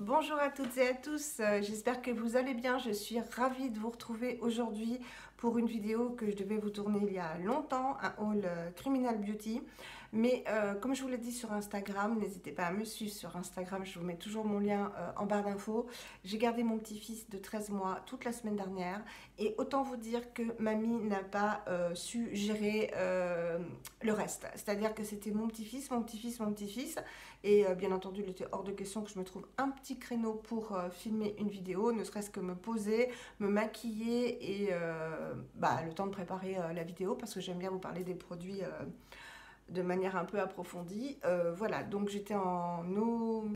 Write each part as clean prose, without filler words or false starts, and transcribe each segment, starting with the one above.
Bonjour à toutes et à tous, j'espère que vous allez bien. Je suis ravie de vous retrouver aujourd'hui pour une vidéo que je devais vous tourner il y a longtemps, un haul Criminal Beauty. Mais comme je vous l'ai dit sur Instagram, n'hésitez pas à me suivre sur Instagram, je vous mets toujours mon lien en barre d'infos. J'ai gardé mon petit-fils de 13 mois toute la semaine dernière et autant vous dire que mamie n'a pas su gérer le reste. C'est-à-dire que c'était mon petit-fils, mon petit-fils, mon petit-fils. Et bien entendu, il était hors de question que je me trouve un petit créneau pour filmer une vidéo, ne serait-ce que me poser, me maquiller et le temps de préparer la vidéo parce que j'aime bien vous parler des produits de manière un peu approfondie. Voilà, donc j'étais en nos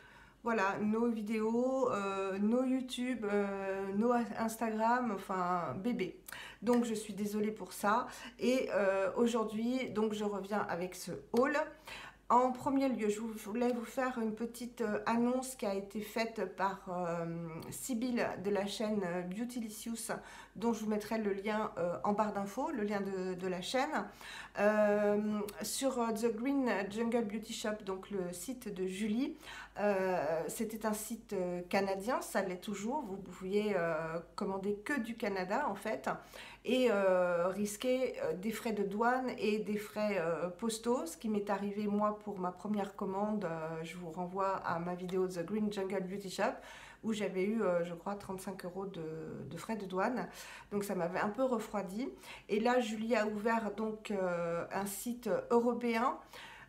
vidéos, nos YouTube, nos Instagram, enfin bébé. Donc je suis désolée pour ça. Et aujourd'hui, donc je reviens avec ce haul. En premier lieu, je voulais vous faire une petite annonce qui a été faite par Sybille de la chaîne Beautylicious, dont je vous mettrai le lien en barre d'infos, le lien de la chaîne, sur The Green Jungle Beauty Shop, donc le site de Julie. C'était un site canadien, ça l'est toujours, vous pouviez commander que du Canada en fait, et risquer des frais de douane et des frais postaux, ce qui m'est arrivé moi pour ma première commande. Je vous renvoie à ma vidéo The Green Jungle Beauty Shop où j'avais eu, je crois, 35 € de frais de douane. Donc ça m'avait un peu refroidi. Et là, Julie a ouvert donc un site européen.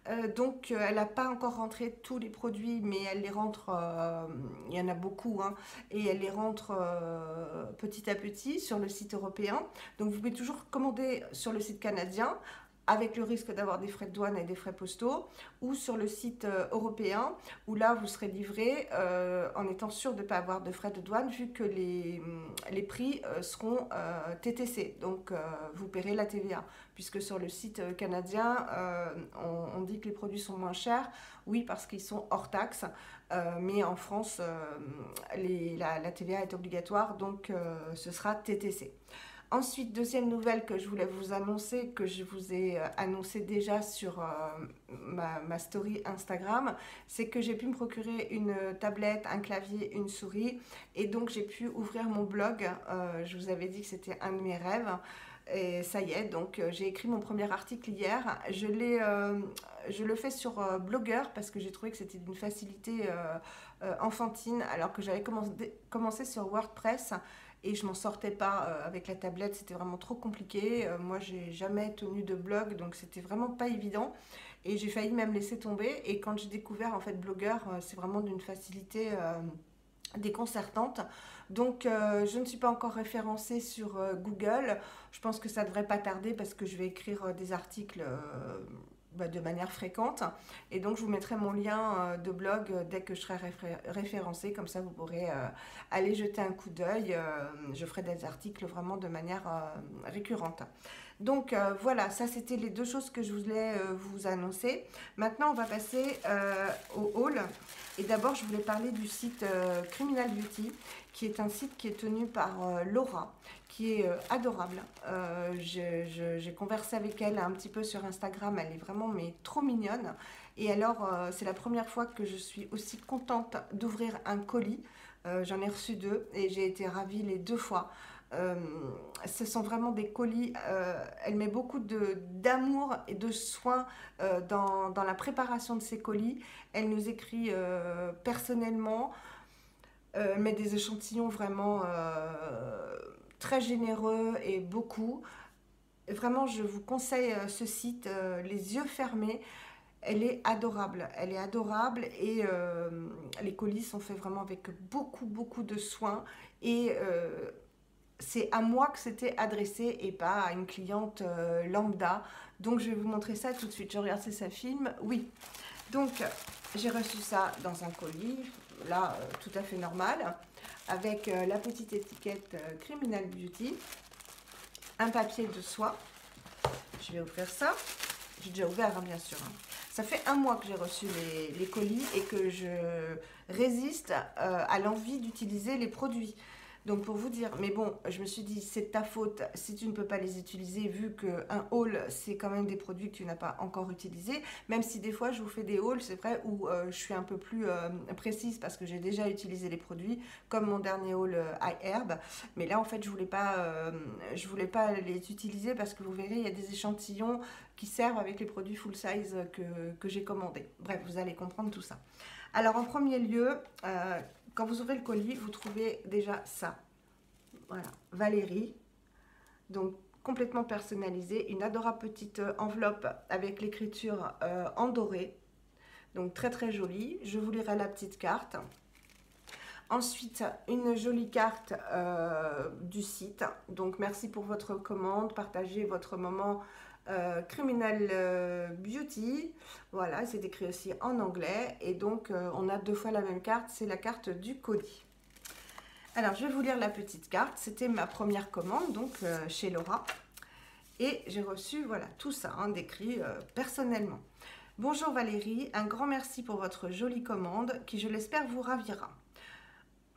Elle n'a pas encore rentré tous les produits, mais elle les rentre, il y en a beaucoup, hein, et elle les rentre petit à petit sur le site européen. Donc vous pouvez toujours commander sur le site canadien, avec le risque d'avoir des frais de douane et des frais postaux, ou sur le site européen, où là vous serez livré en étant sûr de ne pas avoir de frais de douane, vu que les prix seront TTC, donc vous paierez la TVA, puisque sur le site canadien, on dit que les produits sont moins chers, oui parce qu'ils sont hors taxe, mais en France, la TVA est obligatoire, donc ce sera TTC. Ensuite, deuxième nouvelle que je voulais vous annoncer, que je vous ai annoncé déjà sur ma story Instagram, c'est que j'ai pu me procurer une tablette, un clavier, une souris, et donc j'ai pu ouvrir mon blog. Je vous avais dit que c'était un de mes rêves. Et ça y est, donc j'ai écrit mon premier article hier. Je le fais sur Blogueur parce que j'ai trouvé que c'était d'une facilité enfantine, alors que j'avais commencé sur WordPress et je m'en sortais pas avec la tablette, c'était vraiment trop compliqué. Moi, j'ai jamais tenu de blog, donc c'était vraiment pas évident. Et j'ai failli même laisser tomber. Et quand j'ai découvert en fait Blogueur, c'est vraiment d'une facilité déconcertante. Donc je ne suis pas encore référencée sur Google. Je pense que ça devrait pas tarder parce que je vais écrire des articles de manière fréquente, et donc je vous mettrai mon lien de blog dès que je serai référencée, comme ça vous pourrez aller jeter un coup d'œil. Je ferai des articles vraiment de manière récurrente. Donc voilà, ça c'était les deux choses que je voulais vous annoncer. Maintenant on va passer au haul, et d'abord je voulais parler du site Criminal Beauty, qui est un site qui est tenu par Laura, qui est adorable. J'ai conversé avec elle un petit peu sur Instagram, elle est vraiment trop mignonne. Et alors c'est la première fois que je suis aussi contente d'ouvrir un colis. J'en ai reçu 2 et j'ai été ravie les 2 fois. Ce sont vraiment des colis, elle met beaucoup d'amour et de soin dans la préparation de ces colis. Elle nous écrit personnellement, met des échantillons vraiment très généreux et beaucoup. Vraiment, je vous conseille ce site, les yeux fermés. Elle est adorable et les colis sont faits vraiment avec beaucoup de soin, et c'est à moi que c'était adressé et pas à une cliente lambda. Donc je vais vous montrer ça tout de suite. Je regarde si ça filme. Oui. Donc j'ai reçu ça dans un colis, là tout à fait normal, avec la petite étiquette Criminal Beauty, un papier de soie. Je vais ouvrir ça. J'ai déjà ouvert, hein, bien sûr. Ça fait un mois que j'ai reçu les colis et que je résiste à l'envie d'utiliser les produits. Donc pour vous dire, mais bon, je me suis dit, c'est de ta faute si tu ne peux pas les utiliser, vu qu'un haul, c'est quand même des produits que tu n'as pas encore utilisés, même si des fois je vous fais des hauls, c'est vrai, où je suis un peu plus précise parce que j'ai déjà utilisé les produits, comme mon dernier haul iHerb, mais là en fait je voulais pas les utiliser parce que vous verrez, il y a des échantillons qui servent avec les produits full size que j'ai commandés. Bref, vous allez comprendre tout ça. Alors en premier lieu, quand vous ouvrez le colis, vous trouvez déjà ça. Voilà, Valérie. Donc complètement personnalisé. Une adorable petite enveloppe avec l'écriture en doré. Donc très très jolie. Je vous lirai la petite carte. Ensuite, une jolie carte du site. Donc merci pour votre commande. Partagez votre moment Criminal Beauty. Voilà, c'est écrit aussi en anglais. Et donc, on a 2 fois la même carte. C'est la carte du colis. Alors, je vais vous lire la petite carte. C'était ma première commande, donc chez Laura. Et j'ai reçu, voilà, tout ça, hein, décrit personnellement. Bonjour Valérie, un grand merci pour votre jolie commande qui, je l'espère, vous ravira.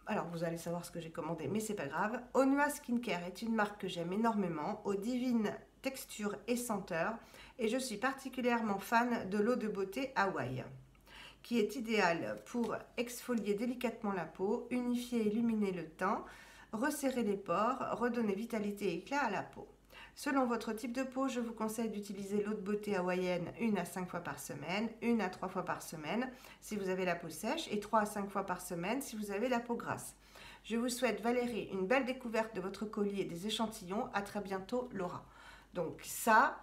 Alors, vous allez savoir ce que j'ai commandé, mais c'est pas grave. Onua Skincare est une marque que j'aime énormément, aux divines textures et senteurs, et je suis particulièrement fan de l'eau de beauté Hawaï, qui est idéale pour exfolier délicatement la peau, unifier et illuminer le teint, resserrer les pores, redonner vitalité et éclat à la peau. Selon votre type de peau, je vous conseille d'utiliser l'eau de beauté hawaïenne 1 à 5 fois par semaine, 1 à 3 fois par semaine si vous avez la peau sèche et 3 à 5 fois par semaine si vous avez la peau grasse. Je vous souhaite, Valérie, une belle découverte de votre colis et des échantillons. À très bientôt, Laura. Donc ça,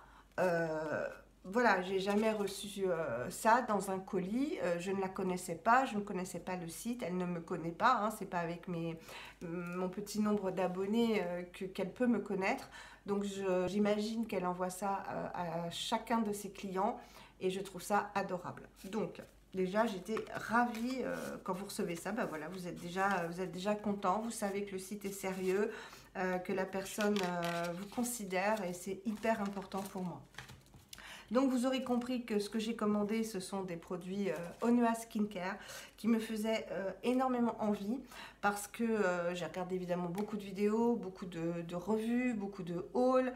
voilà, j'ai jamais reçu ça dans un colis. Je ne la connaissais pas, je ne connaissais pas le site, elle ne me connaît pas. Hein, c'est pas avec mon petit nombre d'abonnés qu'elle peut me connaître. Donc j'imagine qu'elle envoie ça à chacun de ses clients et je trouve ça adorable. Donc déjà j'étais ravie quand vous recevez ça. Ben voilà, vous êtes déjà content, vous savez que le site est sérieux, que la personne vous considère et c'est hyper important pour moi. Donc vous aurez compris que ce que j'ai commandé, ce sont des produits Onua Skincare qui me faisaient énormément envie parce que j'ai regardé évidemment beaucoup de vidéos, beaucoup de revues, beaucoup de hauls.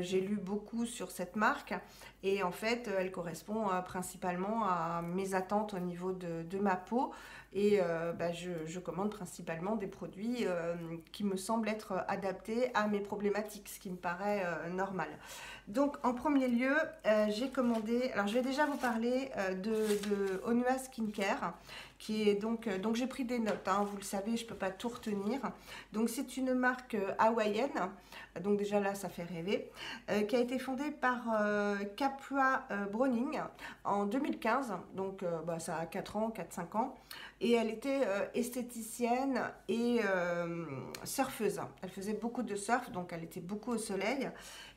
J'ai lu beaucoup sur cette marque et en fait elle correspond principalement à mes attentes au niveau de ma peau. Et je commande principalement des produits qui me semblent être adaptés à mes problématiques, ce qui me paraît normal. Donc en premier lieu, j'ai commandé, alors je vais déjà vous parler de Onua Skincare, qui est donc j'ai pris des notes, hein, vous le savez, je ne peux pas tout retenir. Donc c'est une marque hawaïenne, donc déjà là ça fait rêver, qui a été fondée par Kapua Browning en 2015, donc ça a 4 ans, 4-5 ans. Et elle était esthéticienne et surfeuse. Elle faisait beaucoup de surf, donc elle était beaucoup au soleil.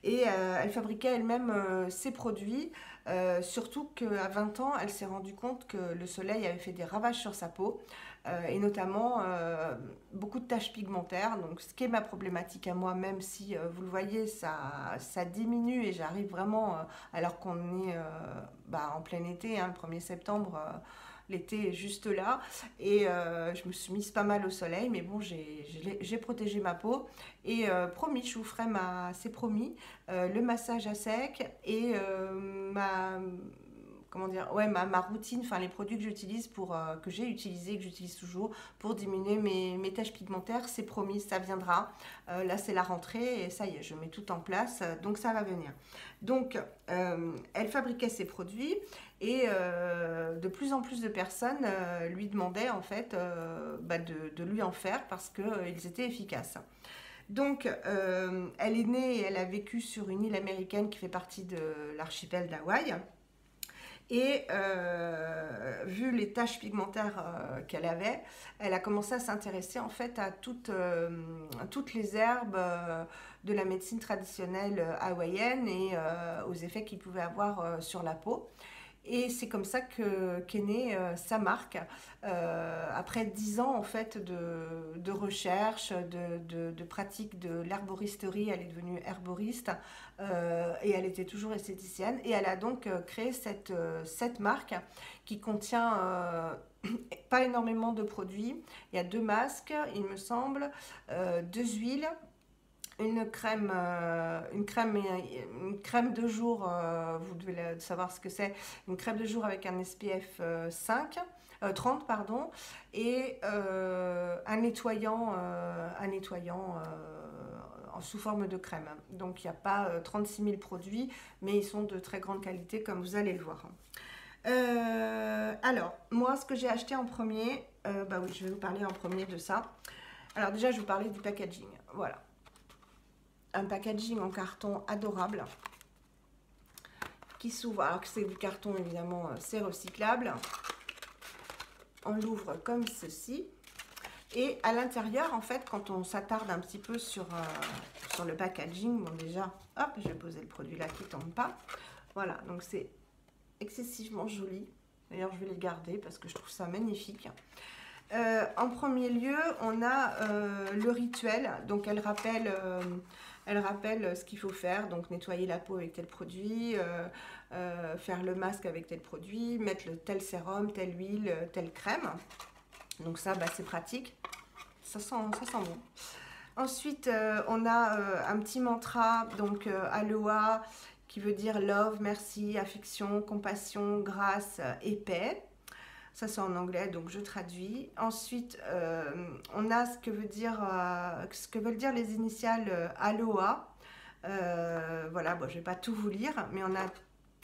Et elle fabriquait elle-même ses produits. Surtout qu'à 20 ans, elle s'est rendue compte que le soleil avait fait des ravages sur sa peau. Et notamment beaucoup de taches pigmentaires. Donc ce qui est ma problématique à moi, même si vous le voyez, ça diminue et j'arrive vraiment, alors qu'on est en plein été, hein, le 1er septembre. L'été est juste là et je me suis mise pas mal au soleil, mais bon, j'ai protégé ma peau et promis, je vous ferai c'est promis, le massage à sec et ma routine, enfin les produits que j'utilise que j'ai utilisés, que j'utilise toujours pour diminuer mes taches pigmentaires, c'est promis, ça viendra. Là c'est la rentrée et ça y est, je mets tout en place, donc ça va venir. Donc elle fabriquait ses produits et de plus en plus de personnes lui demandaient en fait de lui en faire parce qu'ils étaient efficaces. Donc, elle est née et elle a vécu sur une île américaine qui fait partie de l'archipel d'Hawaï. Et vu les taches pigmentaires qu'elle avait, elle a commencé à s'intéresser en fait à toutes les herbes de la médecine traditionnelle hawaïenne et aux effets qu'ils pouvaient avoir sur la peau. Et c'est comme ça qu'est née sa marque. Après 10 ans en fait de recherche, de pratique de l'herboristerie, elle est devenue herboriste et elle était toujours esthéticienne. Et elle a donc créé cette marque qui contient pas énormément de produits. Il y a 2 masques, il me semble, 2 huiles, une crème de jour, vous devez savoir ce que c'est, une crème de jour avec un SPF 30 pardon, et un nettoyant sous forme de crème. Donc il n'y a pas 36 000 produits, mais ils sont de très grande qualité comme vous allez le voir. Alors, moi ce que j'ai acheté en premier, bah oui, je vais vous parler en premier de ça. Alors déjà, je vais vous parler du packaging. Voilà. Un packaging en carton adorable qui s'ouvre. Alors que c'est du carton, évidemment, c'est recyclable. On l'ouvre comme ceci. Et à l'intérieur, en fait, quand on s'attarde un petit peu sur le packaging, bon déjà, hop, je vais poser le produit là qui ne tombe pas. Voilà, donc c'est excessivement joli. D'ailleurs, je vais les garder parce que je trouve ça magnifique. En premier lieu, on a le rituel. Donc, elle rappelle ce qu'il faut faire. Donc, nettoyer la peau avec tel produit, faire le masque avec tel produit, mettre tel sérum, telle huile, telle crème. Donc ça, bah, c'est pratique. Ça sent bon. Ensuite, on a un petit mantra, donc Aloha, qui veut dire love, merci, affection, compassion, grâce et paix. Ça, c'est en anglais, donc je traduis. Ensuite, on a ce que veulent dire les initiales Aloha. Voilà, bon, je ne vais pas tout vous lire, mais on a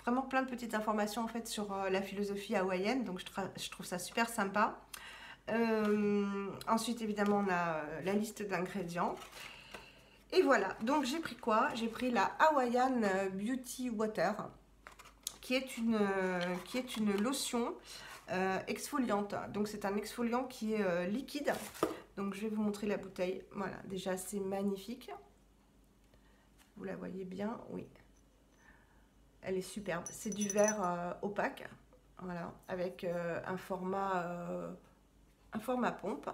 vraiment plein de petites informations en fait sur la philosophie hawaïenne, donc je trouve ça super sympa. Ensuite, évidemment, on a la liste d'ingrédients. Et voilà, donc j'ai pris quoi? J'ai pris la Hawaiian Beauty Water, qui est une lotion exfoliante. Donc c'est un exfoliant qui est liquide. Donc je vais vous montrer la bouteille. Voilà, déjà c'est magnifique. Vous la voyez bien? Oui. Elle est superbe. C'est du verre opaque. Voilà, avec un format pompe.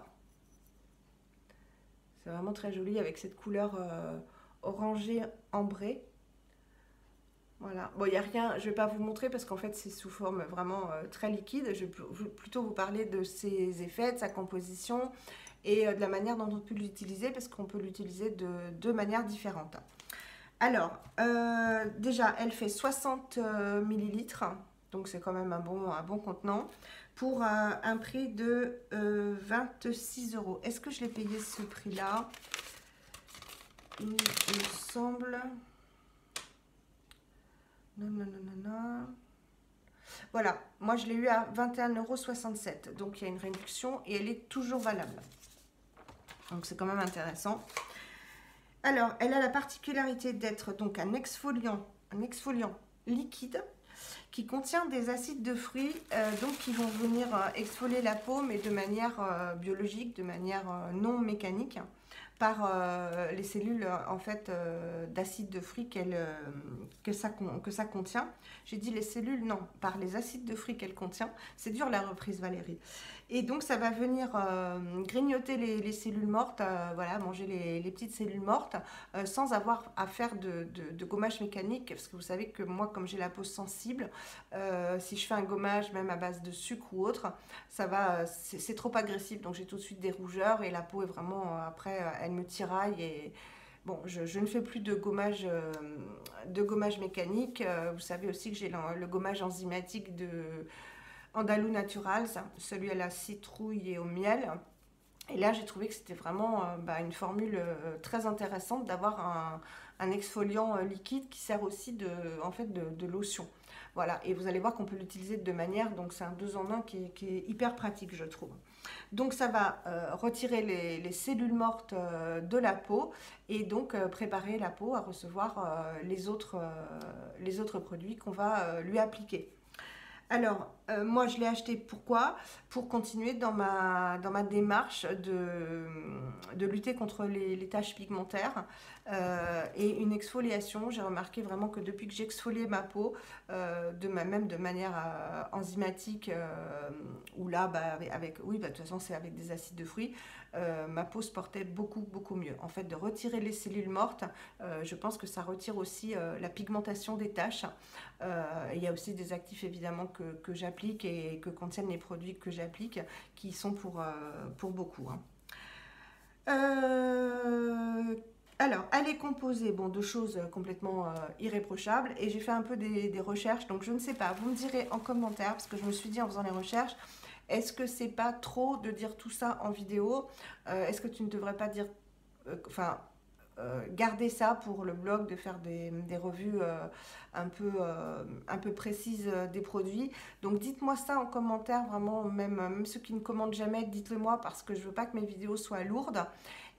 C'est vraiment très joli avec cette couleur orangée ambrée. Voilà. Bon, il n'y a rien, je ne vais pas vous montrer parce qu'en fait c'est sous forme vraiment très liquide. Je vais plutôt vous parler de ses effets, de sa composition et de la manière dont on peut l'utiliser parce qu'on peut l'utiliser de deux manières différentes. Alors, déjà, elle fait 60 millilitres, donc c'est quand même un bon contenant, pour un prix de 26 €. Est-ce que je l'ai payé ce prix-là? Il me semble... Non. Voilà, moi je l'ai eu à 21,67 €, donc il y a une réduction et elle est toujours valable. Donc c'est quand même intéressant. Alors, elle a la particularité d'être donc un exfoliant liquide qui contient des acides de fruits donc qui vont venir exfolier la peau, mais de manière biologique, de manière non mécanique, par les cellules en fait d'acides de fruits que ça contient. J'ai dit les cellules, non, par les acides de fruits qu'elle contient. C'est dur la reprise, Valérie. Et donc ça va venir grignoter les cellules mortes, voilà, manger les petites cellules mortes, sans avoir à faire de gommage mécanique, parce que vous savez que moi, comme j'ai la peau sensible, si je fais un gommage même à base de sucre ou autre, ça va, c'est trop agressif, donc j'ai tout de suite des rougeurs et la peau est vraiment, après, elle me tiraille et... Bon, je ne fais plus de gommage mécanique. Vous savez aussi que j'ai le gommage enzymatique de Andalou Naturals, celui à la citrouille et au miel. Et là, j'ai trouvé que c'était vraiment une formule très intéressante d'avoir un exfoliant liquide qui sert aussi de lotion. Voilà, et vous allez voir qu'on peut l'utiliser de deux manières, donc c'est un 2 en 1 qui est hyper pratique, je trouve. Donc ça va retirer les cellules mortes de la peau et donc préparer la peau à recevoir les autres produits qu'on va lui appliquer. Alors, moi je l'ai acheté pourquoi? Pour continuer dans ma démarche de lutter contre les taches pigmentaires et une exfoliation. J'ai remarqué vraiment que depuis que j'exfoliais ma peau, même de manière enzymatique, ou là, oui, de toute façon c'est avec des acides de fruits, ma peau se portait beaucoup mieux. En fait, de retirer les cellules mortes, je pense que ça retire aussi la pigmentation des taches. Il y a aussi des actifs évidemment que j'applique j'applique et que contiennent les produits que j'applique, qui sont pour beaucoup, hein. Alors, elle est composée bon, de choses complètement irréprochables et j'ai fait un peu des recherches, donc je ne sais pas, vous me direz en commentaire, parce que je me suis dit en faisant les recherches, est-ce que c'est pas trop de dire tout ça en vidéo? Est-ce que tu ne devrais pas dire, garder ça pour le blog, de faire des revues un peu précises des produits. Donc dites-moi ça en commentaire, vraiment, même ceux qui ne commandent jamais, dites-le moi parce que je veux pas que mes vidéos soient lourdes.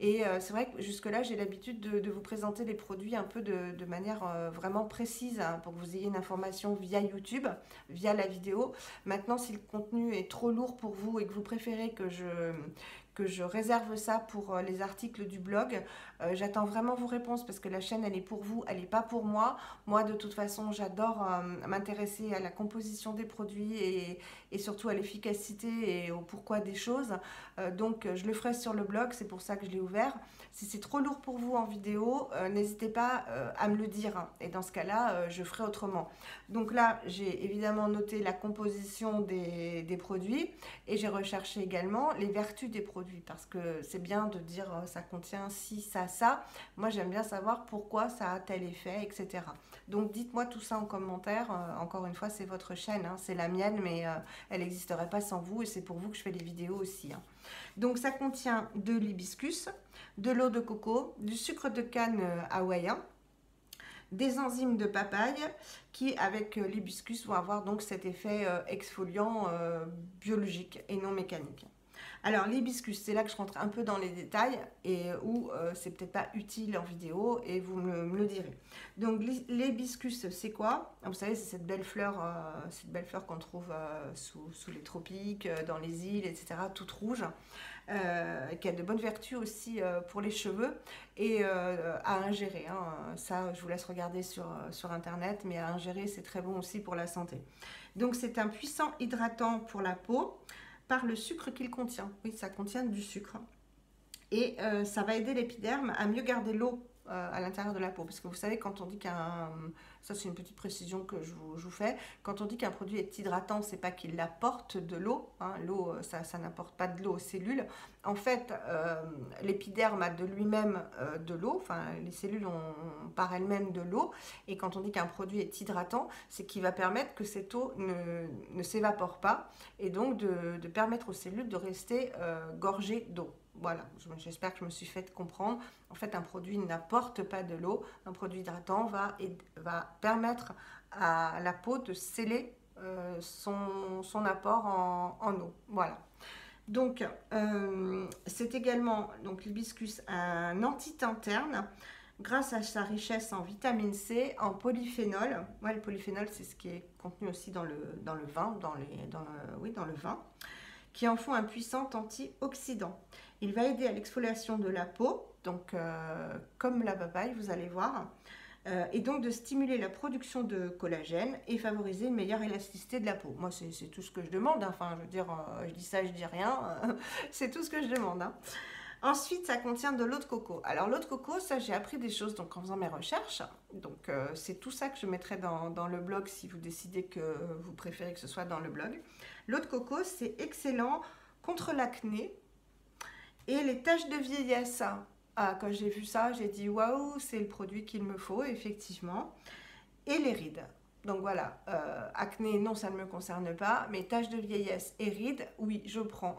Et c'est vrai que jusque-là, j'ai l'habitude de vous présenter les produits un peu de manière vraiment précise, hein, pour que vous ayez une information via YouTube, via la vidéo. Maintenant, si le contenu est trop lourd pour vous et que vous préférez que je réserve ça pour les articles du blog, j'attends vraiment vos réponses parce que la chaîne, elle est pour vous, elle n'est pas pour moi. Moi, de toute façon, j'adore m'intéresser à la composition des produits et surtout à l'efficacité et au pourquoi des choses. Donc, je le ferai sur le blog, c'est pour ça que je l'ai ouvert. Si c'est trop lourd pour vous en vidéo, n'hésitez pas à me le dire, hein. Et dans ce cas-là, je ferai autrement. Donc là, j'ai évidemment noté la composition des produits et j'ai recherché également les vertus des produits parce que c'est bien de dire ça contient ci, ça, ça. Moi, j'aime bien savoir pourquoi ça a tel effet, etc. Donc, dites-moi tout ça en commentaire. Encore une fois, c'est votre chaîne, hein, c'est la mienne, mais elle n'existerait pas sans vous et c'est pour vous que je fais les vidéos aussi, hein. Donc, ça contient de l'hibiscus, de l'eau de coco, du sucre de canne hawaïen, des enzymes de papaye qui, avec l'hibiscus, vont avoir donc cet effet exfoliant biologique et non mécanique. Alors l'hibiscus, c'est là que je rentre un peu dans les détails et où c'est peut-être pas utile en vidéo et vous me le direz. Donc l'hibiscus, c'est quoi? Vous savez, c'est cette belle fleur qu'on trouve sous les tropiques, dans les îles, etc., toute rouge, qui a de bonnes vertus aussi pour les cheveux et à ingérer, hein. Ça, je vous laisse regarder sur Internet, mais à ingérer, c'est très bon aussi pour la santé. Donc c'est un puissant hydratant pour la peau, par le sucre qu'il contient. Oui, ça contient du sucre. Et ça va aider l'épiderme à mieux garder l'eau à l'intérieur de la peau. Parce que vous savez, quand on dit ça c'est une petite précision que je vous fais, quand on dit qu'un produit est hydratant, c'est pas qu'il apporte de l'eau, hein. L'eau, ça n'apporte pas de l'eau aux cellules. En fait, l'épiderme a de lui-même de l'eau, enfin les cellules ont par elles-mêmes de l'eau, et quand on dit qu'un produit est hydratant, c'est qu'il va permettre que cette eau ne s'évapore pas, et donc de permettre aux cellules de rester gorgées d'eau. Voilà, j'espère que je me suis fait comprendre. En fait, un produit n'apporte pas de l'eau. Un produit hydratant va permettre à la peau de sceller son apport en eau. Voilà. Donc, c'est également, donc l'hibiscus, un antitinterne grâce à sa richesse en vitamine C, en polyphénol. Ouais, le polyphénol, c'est ce qui est contenu aussi dans le vin, dans le vin, qui en font un puissant antioxydant. Il va aider à l'exfoliation de la peau, donc comme la papaye, vous allez voir, et donc de stimuler la production de collagène et favoriser une meilleure élasticité de la peau. Moi, c'est tout ce que je demande, hein. Enfin, je veux dire, je dis ça, je dis rien, c'est tout ce que je demande, hein. Ensuite, ça contient de l'eau de coco. Alors, l'eau de coco, ça, j'ai appris des choses donc, en faisant mes recherches. Donc, c'est tout ça que je mettrai dans le blog si vous décidez que vous préférez que ce soit dans le blog. L'eau de coco, c'est excellent contre l'acné et les taches de vieillesse. Ah, quand j'ai vu ça, j'ai dit waouh, c'est le produit qu'il me faut, effectivement. Et les rides. Donc voilà, acné, non, ça ne me concerne pas, mais taches de vieillesse et rides, oui, je prends.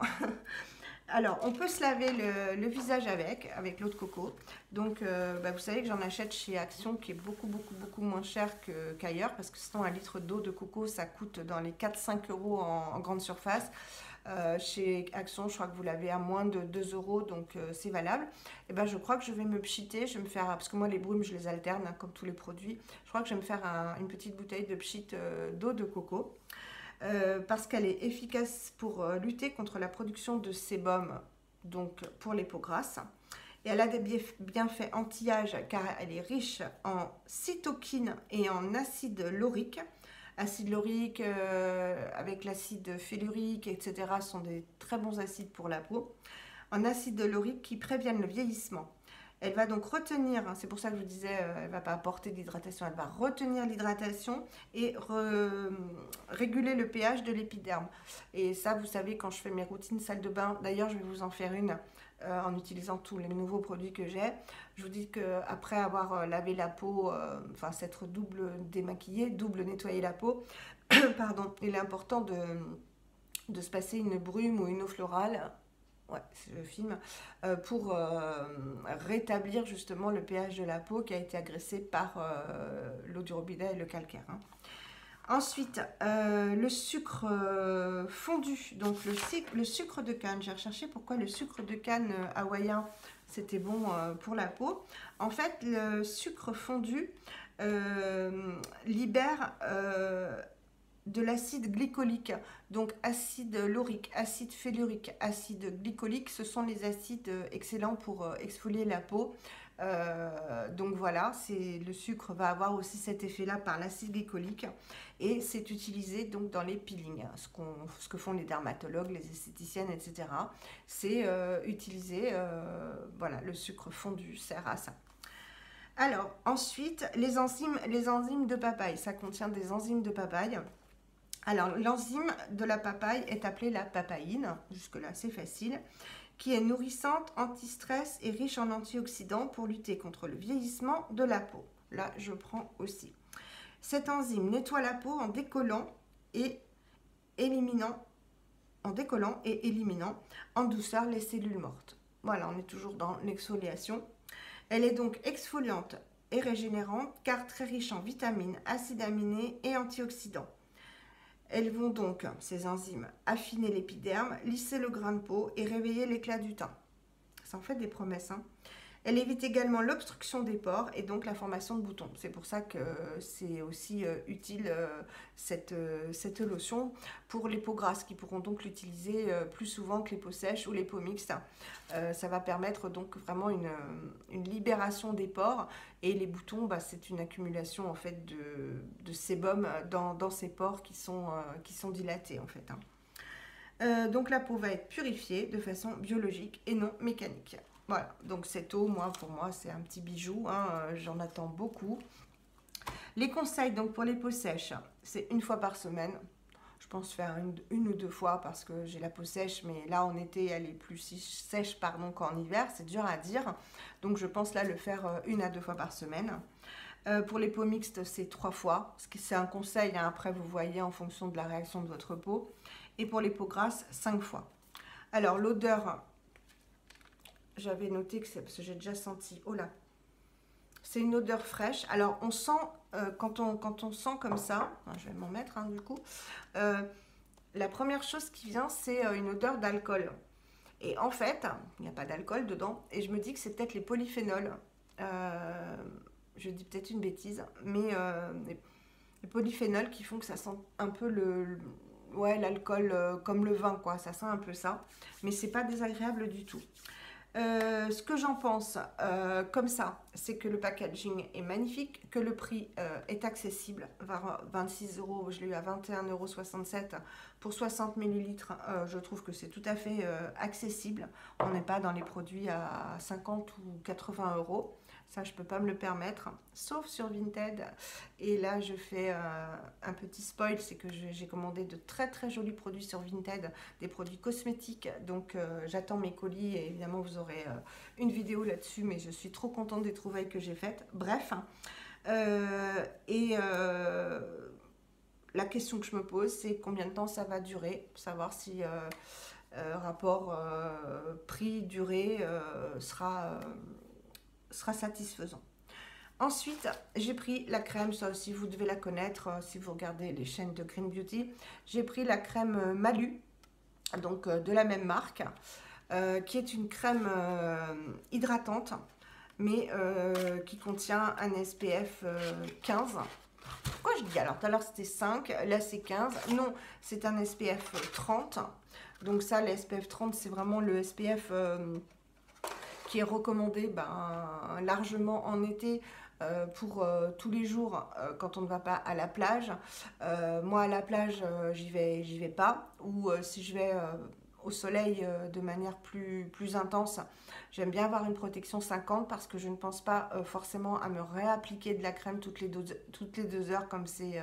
Alors, on peut se laver le visage avec l'eau de coco. Donc, vous savez que j'en achète chez Action, qui est beaucoup moins cher qu'ailleurs, parce que sinon, un litre d'eau de coco, ça coûte dans les 4-5 euros en grande surface. Chez Action, je crois que vous l'avez à moins de 2 euros, donc c'est valable. Et ben, je crois que je vais me pchiter, je vais me faire, parce que moi, les brumes, je les alterne, hein, comme tous les produits. Je crois que je vais me faire une petite bouteille de pchit d'eau de coco. Parce qu'elle est efficace pour lutter contre la production de sébum, donc pour les peaux grasses. Et elle a des bienfaits anti-âge car elle est riche en cytokines et en acide laurique. Acide laurique avec l'acide fellurique, etc. sont des très bons acides pour la peau. En acide laurique qui préviennent le vieillissement. Elle va donc retenir, hein, c'est pour ça que je vous disais, elle ne va pas apporter d'hydratation, elle va retenir l'hydratation et réguler le pH de l'épiderme. Et ça, vous savez, quand je fais mes routines salle de bain, d'ailleurs, je vais vous en faire une en utilisant tous les nouveaux produits que j'ai. Je vous dis qu'après avoir lavé la peau, enfin s'être double démaquillée, double nettoyé la peau, pardon, il est important de se passer une brume ou une eau florale, ouais, c'est le film, pour rétablir justement le pH de la peau qui a été agressé par l'eau du robinet et le calcaire. Hein. Ensuite, le sucre fondu, donc le sucre de canne. J'ai recherché pourquoi le sucre de canne hawaïen, c'était bon pour la peau. En fait, le sucre fondu libère de l'acide glycolique, donc acide laurique, acide fellurique, acide glycolique, ce sont les acides excellents pour exfolier la peau. Donc voilà, le sucre va avoir aussi cet effet-là par l'acide glycolique et c'est utilisé donc dans les peelings, ce que font les dermatologues, les esthéticiennes, etc. C'est utiliser, voilà, le sucre fondu sert à ça. Alors ensuite, les enzymes de papaye, ça contient des enzymes de papaye. Alors, l'enzyme de la papaye est appelée la papaïne, jusque-là c'est facile, qui est nourrissante, anti-stress et riche en antioxydants pour lutter contre le vieillissement de la peau. Là, je prends aussi. Cette enzyme nettoie la peau en décollant et éliminant en douceur les cellules mortes. Voilà, on est toujours dans l'exfoliation. Elle est donc exfoliante et régénérante car très riche en vitamines, acides aminés et antioxydants. Elles vont donc, ces enzymes, affiner l'épiderme, lisser le grain de peau et réveiller l'éclat du teint. Ça en fait des promesses. Hein. Elle évite également l'obstruction des pores et donc la formation de boutons. C'est pour ça que c'est aussi utile cette lotion pour les peaux grasses qui pourront donc l'utiliser plus souvent que les peaux sèches ou les peaux mixtes. Ça va permettre donc vraiment une libération des pores et les boutons, bah, c'est une accumulation en fait de sébum dans ces pores qui sont dilatés en fait. Hein. Donc la peau va être purifiée de façon biologique et non mécanique. Voilà, donc cette eau, pour moi, c'est un petit bijou, hein, j'en attends beaucoup. Les conseils, donc pour les peaux sèches, c'est 1 fois par semaine. Je pense faire une ou 2 fois parce que j'ai la peau sèche, mais là en été, elle est plus sèche qu'en hiver, c'est dur à dire. Donc je pense là le faire 1 à 2 fois par semaine. Pour les peaux mixtes, c'est 3 fois. C'est un conseil, hein, après vous voyez en fonction de la réaction de votre peau. Et pour les peaux grasses, 5 fois. Alors l'odeur... J'avais noté que c'est parce que j'ai déjà senti. Oh là, c'est une odeur fraîche. Alors on sent quand on sent comme ça, je vais m'en mettre du coup. La première chose qui vient, c'est une odeur d'alcool. Et en fait, il n'y a pas d'alcool dedans. Et je me dis que c'est peut-être les polyphénols. Je dis peut-être une bêtise, mais les polyphénols qui font que ça sent un peu l'alcool comme le vin, quoi. Ça sent un peu ça, mais c'est pas désagréable du tout. Ce que j'en pense comme ça, c'est que le packaging est magnifique, que le prix est accessible, 26 €, je l'ai eu à 21,67 € pour 60 ml, je trouve que c'est tout à fait accessible. On n'est pas dans les produits à 50 ou 80 €. Ça, je ne peux pas me le permettre, sauf sur Vinted. Et là, je fais un petit spoil, c'est que j'ai commandé de très très jolis produits sur Vinted, des produits cosmétiques. Donc, j'attends mes colis et évidemment, vous aurez une vidéo là-dessus. Mais je suis trop contente des trouvailles que j'ai faites. Bref, la question que je me pose, c'est combien de temps ça va durer, pour savoir si rapport prix-durée sera satisfaisant. Ensuite, j'ai pris la crème, ça aussi vous devez la connaître si vous regardez les chaînes de Green Beauty. J'ai pris la crème Malu, donc de la même marque, qui est une crème hydratante, mais qui contient un SPF 15. Pourquoi je dis alors, tout à l'heure c'était 5, là c'est 15. Non, c'est un SPF 30. Donc ça, le SPF 30, c'est vraiment le SPF qui est recommandé largement en été pour tous les jours quand on ne va pas à la plage. Moi à la plage j'y vais pas, ou si je vais au soleil de manière plus intense, j'aime bien avoir une protection 50 parce que je ne pense pas forcément à me réappliquer de la crème toutes les 2 heures comme c'est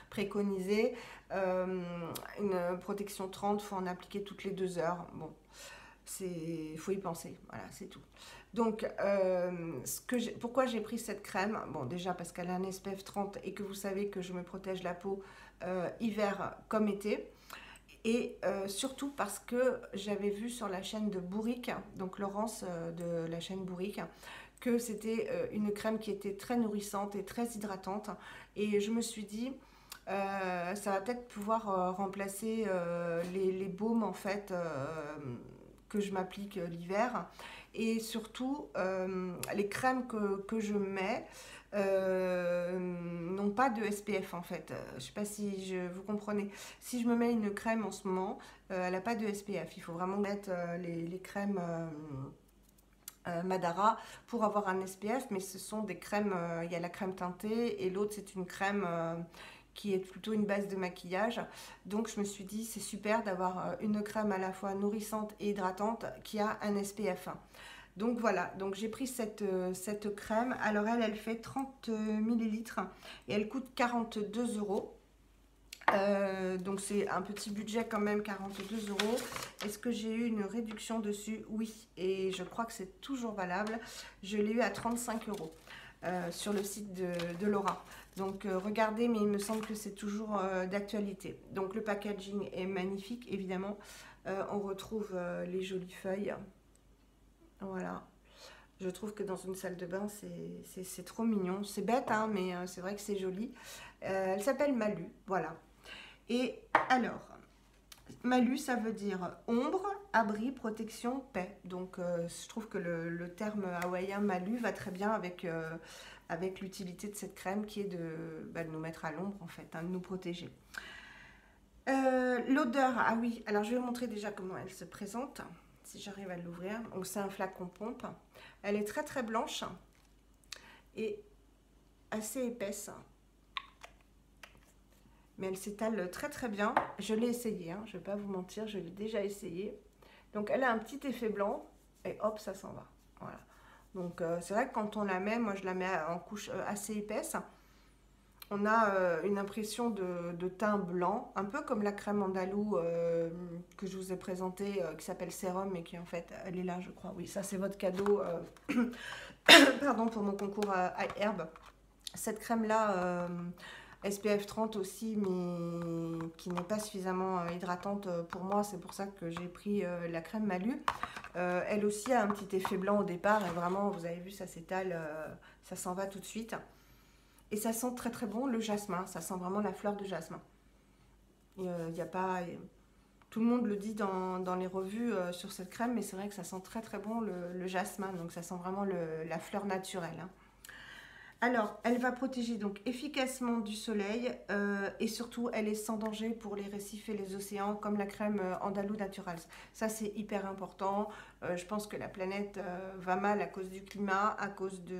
préconisé. Une protection 30, il faut en appliquer toutes les 2 heures. Bon, il faut y penser, voilà, c'est tout. Donc, pourquoi j'ai pris cette crème? Bon, déjà parce qu'elle a un SPF 30 et que vous savez que je me protège la peau hiver comme été. Et surtout parce que j'avais vu sur la chaîne de Bourrique, donc Laurence de la chaîne Bourrique, que c'était une crème qui était très nourrissante et très hydratante. Et je me suis dit, ça va peut-être pouvoir remplacer les baumes en fait que je m'applique l'hiver. Et surtout, les crèmes que je mets n'ont pas de SPF en fait. Je ne sais pas si vous comprenez. Si je me mets une crème en ce moment, elle n'a pas de SPF. Il faut vraiment mettre les crèmes Madara pour avoir un SPF, mais ce sont des crèmes, il y a la crème teintée et l'autre c'est une crème qui est plutôt une base de maquillage. Donc je me suis dit c'est super d'avoir une crème à la fois nourrissante et hydratante qui a un SPF. Donc voilà, donc j'ai pris cette crème. Alors elle fait 30 millilitres et elle coûte 42 €. Donc c'est un petit budget quand même, 42 €. Est-ce que j'ai eu une réduction dessus? Oui, et je crois que c'est toujours valable. Je l'ai eu à 35 € sur le site de Laura. Donc regardez, mais il me semble que c'est toujours d'actualité. Donc le packaging est magnifique, évidemment. On retrouve les jolies feuilles. Voilà. Je trouve que dans une salle de bain, c'est trop mignon. C'est bête, hein, mais c'est vrai que c'est joli. Elle s'appelle Malu, voilà. Et alors, Malu, ça veut dire ombre, abri, protection, paix. Donc, je trouve que le terme hawaïen Malu va très bien avec l'utilité de cette crème qui est de nous mettre à l'ombre, en fait, hein, de nous protéger. L'odeur, ah oui, alors je vais vous montrer déjà comment elle se présente, si j'arrive à l'ouvrir. Donc, c'est un flacon pompe. Elle est très très blanche et assez épaisse. Mais elle s'étale très très bien. Je l'ai essayé, hein, je ne vais pas vous mentir, je l'ai déjà essayé. Donc elle a un petit effet blanc et hop, ça s'en va. Voilà. Donc c'est vrai que quand on la met, moi je la mets en couche assez épaisse. On a une impression de teint blanc, un peu comme la crème andalou que je vous ai présentée, qui s'appelle Sérum et qui en fait, elle est là je crois. Oui, ça c'est votre cadeau pardon, pour mon concours à herbe. Cette crème là... SPF 30 aussi, mais qui n'est pas suffisamment hydratante pour moi. C'est pour ça que j'ai pris la crème Malu. Elle aussi a un petit effet blanc au départ. Et vraiment, vous avez vu, ça s'étale, ça s'en va tout de suite. Et ça sent très très bon le jasmin. Ça sent vraiment la fleur de jasmin. Il y a pas... Tout le monde le dit dans les revues sur cette crème, mais c'est vrai que ça sent très très bon le jasmin. Donc ça sent vraiment la fleur naturelle, hein. Alors, elle va protéger donc efficacement du soleil et surtout, elle est sans danger pour les récifs et les océans comme la crème Andalou Naturals. Ça, c'est hyper important. Je pense que la planète va mal à cause du climat, à cause du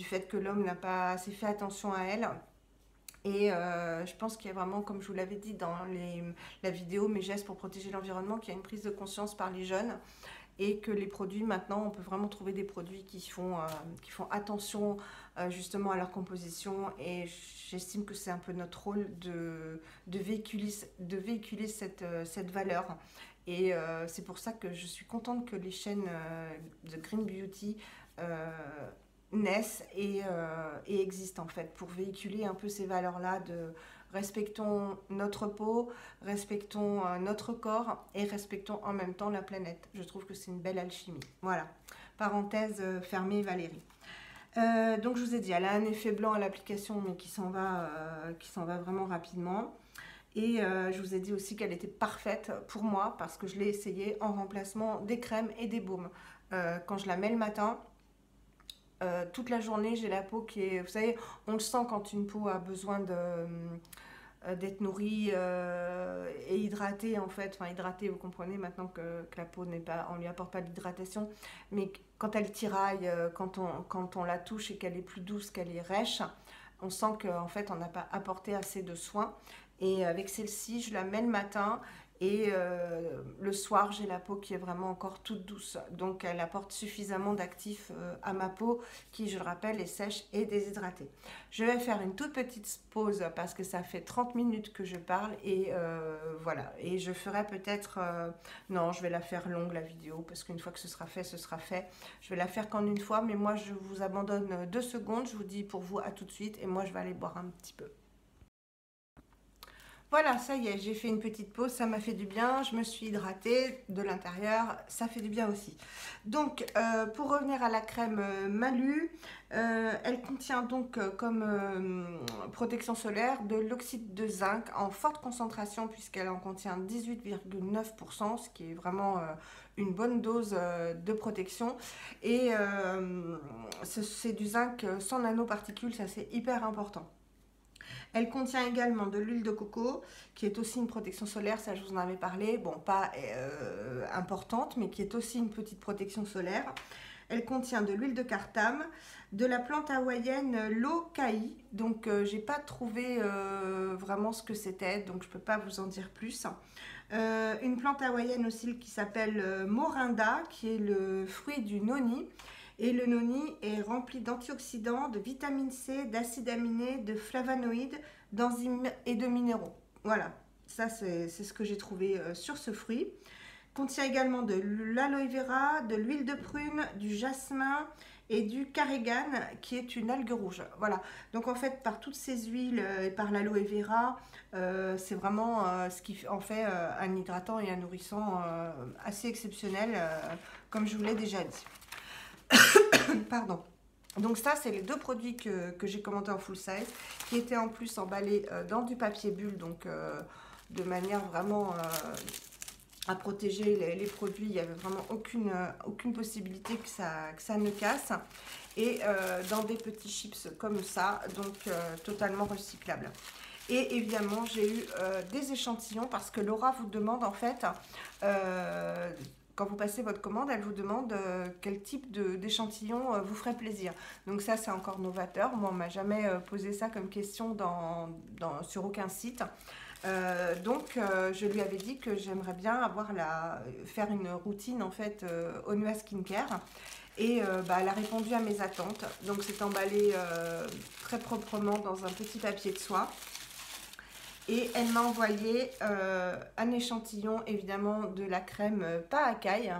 fait que l'homme n'a pas assez fait attention à elle. Et je pense qu'il y a vraiment, comme je vous l'avais dit dans la vidéo, mes gestes pour protéger l'environnement, qu'il y a une prise de conscience par les jeunes. Et que les produits, maintenant, on peut vraiment trouver des produits qui font attention justement à leur composition. Et j'estime que c'est un peu notre rôle de véhiculer cette valeur. Et c'est pour ça que je suis contente que les chaînes de Green Beauty naissent et existent en fait, pour véhiculer un peu ces valeurs-là de... Respectons notre peau, respectons notre corps et respectons en même temps la planète. Je trouve que c'est une belle alchimie. Voilà, parenthèse fermée Valérie. Donc je vous ai dit, elle a un effet blanc à l'application mais qui s'en va vraiment rapidement. Et je vous ai dit aussi qu'elle était parfaite pour moi parce que je l'ai essayée en remplacement des crèmes et des baumes. Quand je la mets le matin, toute la journée, j'ai la peau qui est... Vous savez, on le sent quand une peau a besoin d'être nourrie et hydratée, en fait. Enfin, hydratée, vous comprenez, maintenant que la peau n'est pas... On ne lui apporte pas d'hydratation. Mais quand elle tiraille, quand on la touche et qu'elle est plus douce, qu'elle est rêche, on sent qu'en fait, on n'a pas apporté assez de soins. Et avec celle-ci, je la mets le matin Et le soir, j'ai la peau qui est vraiment encore toute douce. Donc, elle apporte suffisamment d'actifs à ma peau qui, je le rappelle, est sèche et déshydratée. Je vais faire une toute petite pause parce que ça fait 30 minutes que je parle. Et voilà. Et je ferai peut-être... non, je vais la faire longue, la vidéo, parce qu'une fois que ce sera fait, ce sera fait. Je vais la faire qu'en une fois. Mais moi, je vous abandonne 2 secondes. Je vous dis pour vous à tout de suite. Et moi, je vais aller boire un petit peu. Voilà, ça y est, j'ai fait une petite pause, ça m'a fait du bien, je me suis hydratée de l'intérieur, ça fait du bien aussi. Donc, pour revenir à la crème Malu, elle contient donc comme protection solaire de l'oxyde de zinc en forte concentration puisqu'elle en contient 18,9%, ce qui est vraiment une bonne dose de protection. Et c'est du zinc sans nanoparticules, ça c'est hyper important. Elle contient également de l'huile de coco, qui est aussi une protection solaire, ça je vous en avais parlé, bon pas importante, mais qui est aussi une petite protection solaire. Elle contient de l'huile de cartame, de la plante hawaïenne l'okai, donc j'ai pas trouvé vraiment ce que c'était, donc je peux pas vous en dire plus. Une plante hawaïenne aussi qui s'appelle morinda, qui est le fruit du noni. Et le noni est rempli d'antioxydants, de vitamine C, d'acides aminés, de flavonoïdes, d'enzymes et de minéraux. Voilà, ça c'est ce que j'ai trouvé sur ce fruit. Contient également de l'aloe vera, de l'huile de prune, du jasmin et du carrageen qui est une algue rouge. Voilà, donc en fait par toutes ces huiles et par l'aloe vera, c'est vraiment ce qui en fait un hydratant et un nourrissant assez exceptionnel, comme je vous l'ai déjà dit. Pardon. Donc ça, c'est les 2 produits que j'ai commandés en full size, qui étaient en plus emballés dans du papier bulle, donc de manière vraiment à protéger les produits. Il n'y avait vraiment aucune possibilité que ça ne casse. Et dans des petits chips comme ça, donc totalement recyclables. Et évidemment, j'ai eu des échantillons parce que Laura vous demande en fait... quand vous passez votre commande, elle vous demande quel type d'échantillon vous ferait plaisir. Donc ça, c'est encore novateur. Moi, on ne m'a jamais posé ça comme question sur aucun site. Donc, je lui avais dit que j'aimerais bien faire une routine en fait Onua Skincare. Et elle a répondu à mes attentes. Donc, c'est emballé très proprement dans un petit papier de soie. Et elle m'a envoyé un échantillon évidemment de la crème Paakai,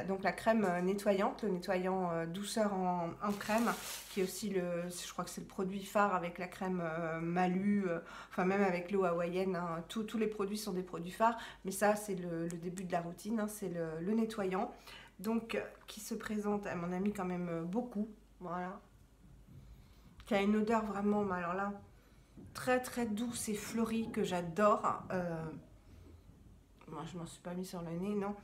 donc la crème nettoyante, le nettoyant douceur en crème, qui est aussi je crois que c'est le produit phare avec la crème Malu, enfin même avec l'eau hawaïenne, hein, tous les produits sont des produits phares, mais ça c'est le début de la routine, hein, c'est le nettoyant, donc qui se présente, elle m'en a mis quand même beaucoup, voilà, qui a une odeur vraiment, mais alors là, très très douce et fleurie que j'adore. Moi je m'en suis pas mis sur le nez, non.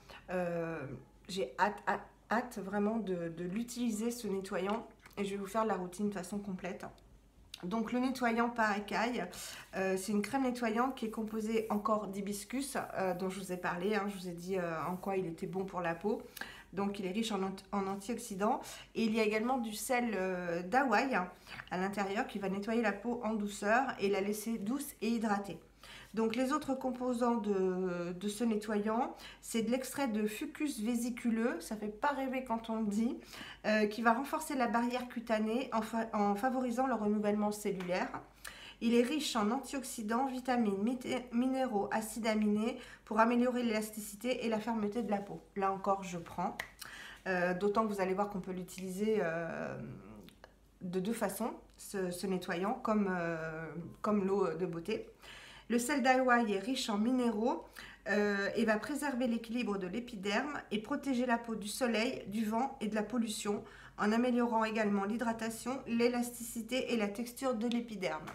J'ai hâte vraiment de l'utiliser ce nettoyant et je vais vous faire la routine de façon complète. Donc le nettoyant Paakai, c'est une crème nettoyante qui est composée encore d'hibiscus dont je vous ai parlé, hein, je vous ai dit en quoi il était bon pour la peau. Donc il est riche en antioxydants. Et il y a également du sel d'Hawaï à l'intérieur qui va nettoyer la peau en douceur et la laisser douce et hydratée. Donc les autres composants de ce nettoyant, c'est de l'extrait de fucus vésiculeux, ça fait pas rêver quand on le dit, qui va renforcer la barrière cutanée en favorisant le renouvellement cellulaire. Il est riche en antioxydants, vitamines, minéraux, acides aminés pour améliorer l'élasticité et la fermeté de la peau. Là encore, je prends. D'autant que vous allez voir qu'on peut l'utiliser de 2 façons, ce nettoyant, comme l'eau de beauté. Le sel d'Hawaï est riche en minéraux et va préserver l'équilibre de l'épiderme et protéger la peau du soleil, du vent et de la pollution, en améliorant également l'hydratation, l'élasticité et la texture de l'épiderme.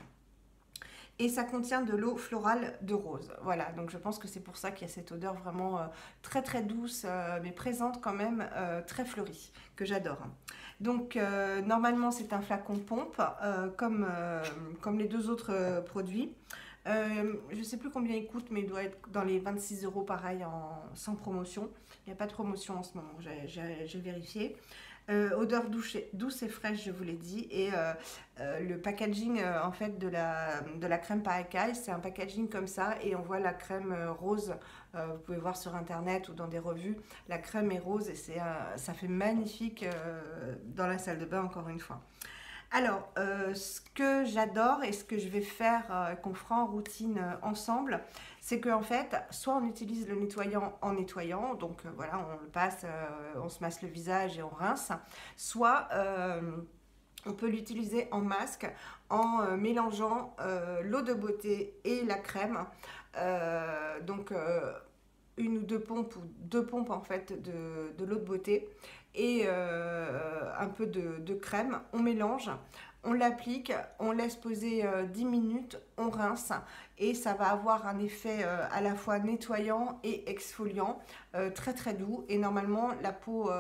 Et ça contient de l'eau florale de rose. Voilà, donc je pense que c'est pour ça qu'il y a cette odeur vraiment très très douce, mais présente quand même, très fleurie, que j'adore. Donc normalement c'est un flacon pompe, comme les 2 autres produits. Je ne sais plus combien il coûte, mais il doit être dans les 26 € pareil, sans promotion. Il n'y a pas de promotion en ce moment, j'ai vérifié. Odeur douce et fraîche, je vous l'ai dit. Et le packaging en fait de la crème par écaille, c'est un packaging comme ça. Et on voit la crème rose. Vous pouvez voir sur internet ou dans des revues. La crème est rose et ça fait magnifique dans la salle de bain, encore une fois. Alors, ce que j'adore et ce que je vais faire, qu'on fera en routine ensemble, c'est qu'en fait, soit on utilise le nettoyant en nettoyant, donc voilà, on le passe, on se masse le visage et on rince, soit on peut l'utiliser en masque en mélangeant l'eau de beauté et la crème. Donc, une ou deux pompes en fait de l'eau de beauté et un peu de crème, on mélange, on l'applique, on laisse poser 10 minutes, on rince et ça va avoir un effet à la fois nettoyant et exfoliant, très très doux, et normalement la peau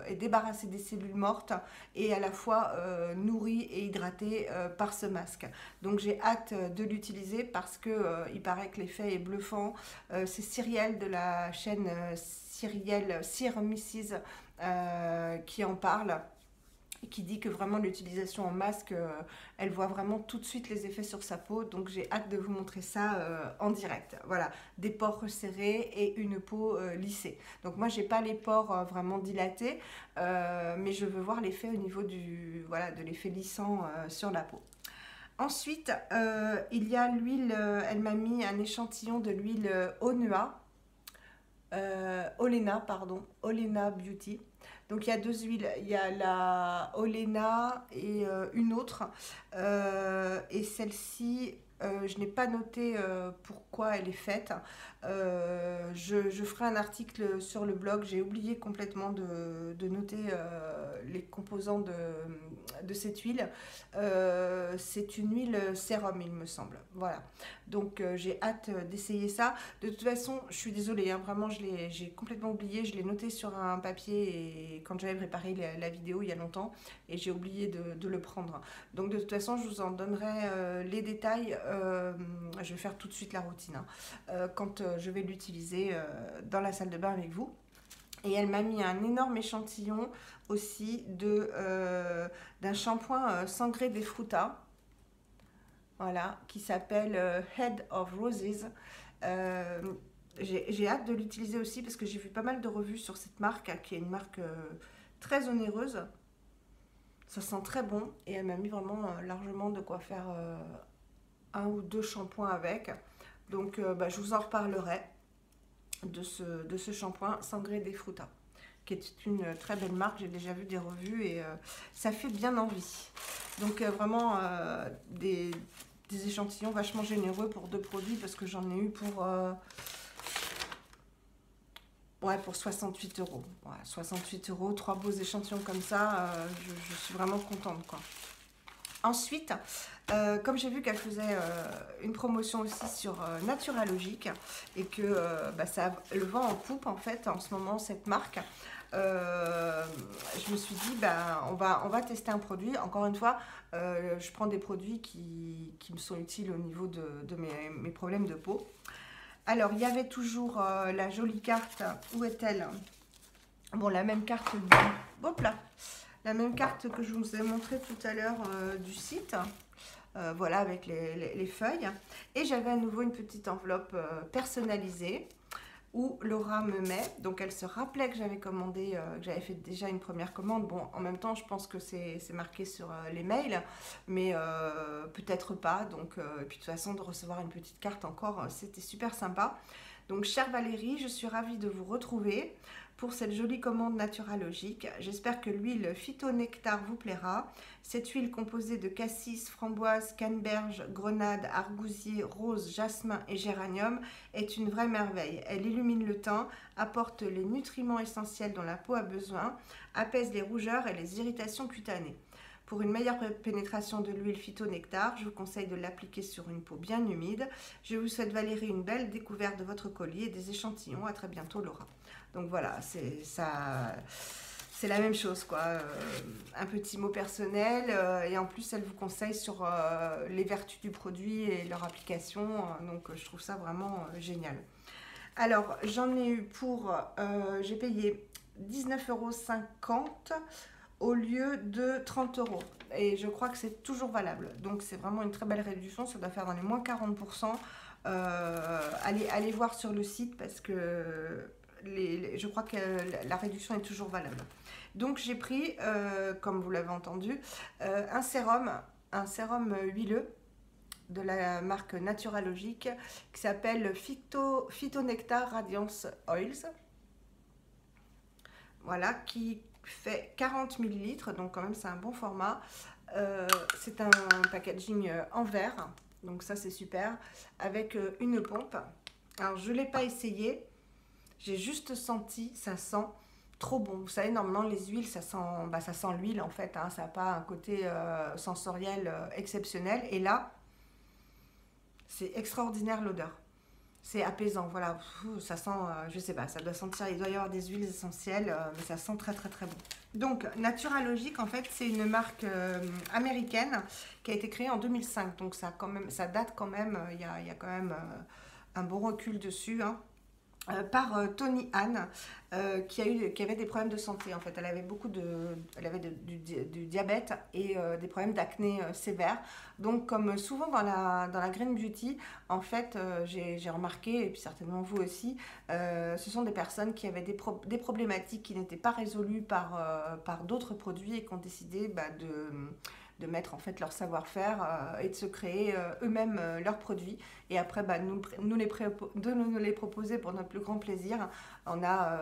est débarrassée des cellules mortes et à la fois nourrie et hydratée par ce masque. Donc j'ai hâte de l'utiliser parce que il paraît que l'effet est bluffant. C'est Cyrielle de la chaîne Cyrielle Cire Mrs qui en parle, et qui dit que vraiment l'utilisation en masque, elle voit vraiment tout de suite les effets sur sa peau. Donc j'ai hâte de vous montrer ça en direct. Voilà, des pores resserrés et une peau lissée. Donc moi j'ai pas les pores vraiment dilatés, mais je veux voir l'effet au niveau voilà, de l'effet lissant sur la peau. Ensuite, il y a l'huile, elle m'a mis un échantillon de l'huile Olena Beauty. Donc il y a deux huiles, il y a la Olena et une autre. Et celle-ci, je n'ai pas noté pourquoi elle est faite. Je ferai un article sur le blog. J'ai oublié complètement de noter les composants de cette huile. C'est une huile sérum, il me semble. Voilà. Donc j'ai hâte d'essayer ça. De toute façon, je suis désolée, hein, vraiment, j'ai complètement oublié. Je l'ai noté sur un papier et quand j'avais préparé la vidéo il y a longtemps, et j'ai oublié de le prendre. Donc de toute façon, je vous en donnerai les détails. Je vais faire tout de suite la routine, hein, quand je vais l'utiliser dans la salle de bain avec vous. Et elle m'a mis un énorme échantillon aussi d'un shampoing Sangré des Frutas. Voilà, qui s'appelle Head of Roses. J'ai hâte de l'utiliser aussi parce que j'ai vu pas mal de revues sur cette marque, qui est une marque très onéreuse. Ça sent très bon et elle m'a mis vraiment largement de quoi faire un ou deux shampoings avec. Donc je vous en reparlerai de ce shampoing Sangré des Frutas, qui est une très belle marque. J'ai déjà vu des revues et ça fait bien envie. Donc vraiment des échantillons vachement généreux pour deux produits, parce que j'en ai eu pour 68 €. Ouais, 68 €, trois beaux échantillons comme ça, je suis vraiment contente, quoi. Ensuite, comme j'ai vu qu'elle faisait une promotion aussi sur Naturalogique, et que ça le vend en poupe en fait en ce moment, cette marque, je me suis dit on va tester un produit. Encore une fois, je prends des produits qui me sont utiles au niveau de mes problèmes de peau. Alors il y avait toujours la jolie carte. Où est-elle? Bon, la même carte hop là, la même carte que je vous ai montré tout à l'heure du site. Voilà, avec les feuilles. Et j'avais à nouveau une petite enveloppe personnalisée où Laura me met. Donc elle se rappelait que j'avais commandé, que j'avais fait déjà une première commande. Bon, en même temps, je pense que c'est marqué sur les mails, mais peut-être pas. Donc, et puis de toute façon, de recevoir une petite carte encore, c'était super sympa. Donc, chère Valérie, je suis ravie de vous retrouver pour cette jolie commande Naturalogique. J'espère que l'huile Phytonectar vous plaira. Cette huile composée de cassis, framboise, canneberge, grenade, argousier, rose, jasmin et géranium est une vraie merveille. Elle illumine le teint, apporte les nutriments essentiels dont la peau a besoin, apaise les rougeurs et les irritations cutanées. Pour une meilleure pénétration de l'huile Phytonectar, je vous conseille de l'appliquer sur une peau bien humide. Je vous souhaite, Valérie, une belle découverte de votre colis et des échantillons. À très bientôt, Laura. Donc voilà, c'est la même chose, quoi. Un petit mot personnel, et en plus elle vous conseille sur les vertus du produit et leur application. Donc je trouve ça vraiment génial. Alors j'en ai eu pour, j'ai payé 19,50 € au lieu de 30 €. Et je crois que c'est toujours valable. Donc c'est vraiment une très belle réduction, ça doit faire dans les moins 40%. Allez voir sur le site parce que je crois que la réduction est toujours valable. Donc j'ai pris, comme vous l'avez entendu, un sérum huileux de la marque Naturalogic qui s'appelle Phytonectar Radiance Oils. Voilà, qui fait 40 ml, donc quand même c'est un bon format. C'est un packaging en verre, donc ça c'est super, avec une pompe. Alors je ne l'ai pas essayé, j'ai juste senti, ça sent trop bon. Vous savez, normalement les huiles, ça sent l'huile en fait, hein, ça n'a pas un côté sensoriel exceptionnel. Et là, c'est extraordinaire l'odeur. C'est apaisant, voilà, ça sent, je sais pas, ça doit sentir, il doit y avoir des huiles essentielles, mais ça sent très très très bon. Donc, Naturalogic, en fait, c'est une marque américaine qui a été créée en 2005, donc ça date quand même, il y a quand même un bon recul dessus, hein. Par Tony Ann, qui avait des problèmes de santé en fait. Elle avait du diabète et des problèmes d'acné sévères. Donc comme souvent dans la Green Beauty, en fait, j'ai remarqué, et puis certainement vous aussi, ce sont des personnes qui avaient des problématiques qui n'étaient pas résolues par d'autres produits et qui ont décidé de mettre en fait leur savoir-faire et de se créer eux-mêmes leurs produits et après nous les proposer pour notre plus grand plaisir. On a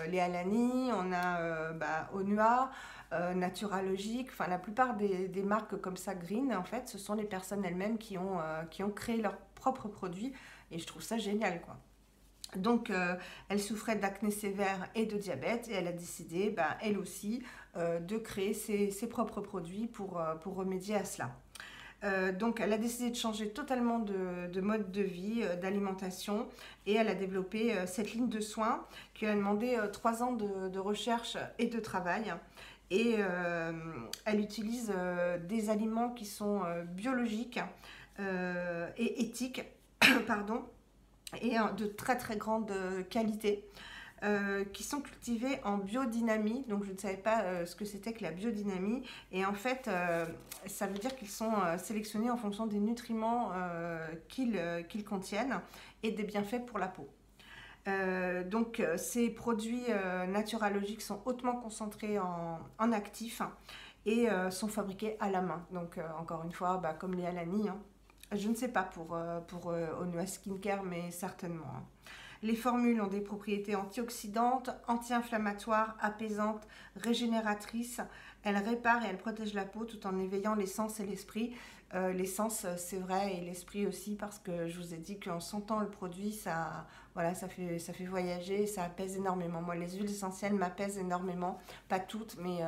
Léa Lani, on a Onua, Naturalogic, enfin la plupart des marques comme ça green, en fait ce sont les personnes elles-mêmes qui ont créé leurs propres produits et je trouve ça génial quoi. Donc, elle souffrait d'acné sévère et de diabète et elle a décidé, elle aussi, de créer ses propres produits pour remédier à cela. Donc, elle a décidé de changer totalement de mode de vie, d'alimentation et elle a développé cette ligne de soins qui a demandé 3 ans de recherche et de travail. Et elle utilise des aliments qui sont biologiques et éthiques, pardon, et de très très grande qualité, qui sont cultivés en biodynamie. Donc je ne savais pas ce que c'était que la biodynamie et en fait ça veut dire qu'ils sont sélectionnés en fonction des nutriments qu'ils contiennent et des bienfaits pour la peau. Donc ces produits naturalogiques sont hautement concentrés en actifs et sont fabriqués à la main. Donc encore une fois, comme les Alani, hein. Je ne sais pas pour Onua Skincare, mais certainement. Hein. Les formules ont des propriétés antioxydantes, anti-inflammatoires, apaisantes, régénératrices. Elles réparent et elles protègent la peau tout en éveillant les sens et l'esprit. Les sens, c'est vrai, et l'esprit aussi, parce que je vous ai dit qu'en sentant le produit, ça fait voyager, ça apaise énormément. Moi, les huiles essentielles m'apaisent énormément. Pas toutes, mais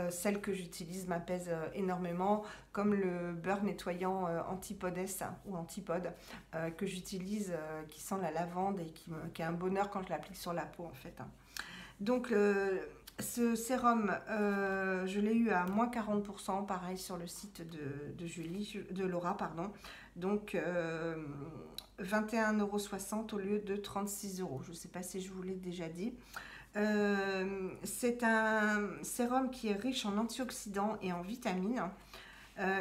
celles que j'utilise m'apaisent énormément, comme le beurre nettoyant Antipodes ou Antipode que j'utilise, qui sent la lavande et qui est un bonheur quand je l'applique sur la peau en fait. Hein. Donc ce sérum, je l'ai eu à moins 40%, pareil sur le site de Laura, pardon. Donc 21,60 € au lieu de 36 €. Je ne sais pas si je vous l'ai déjà dit. C'est un sérum qui est riche en antioxydants et en vitamines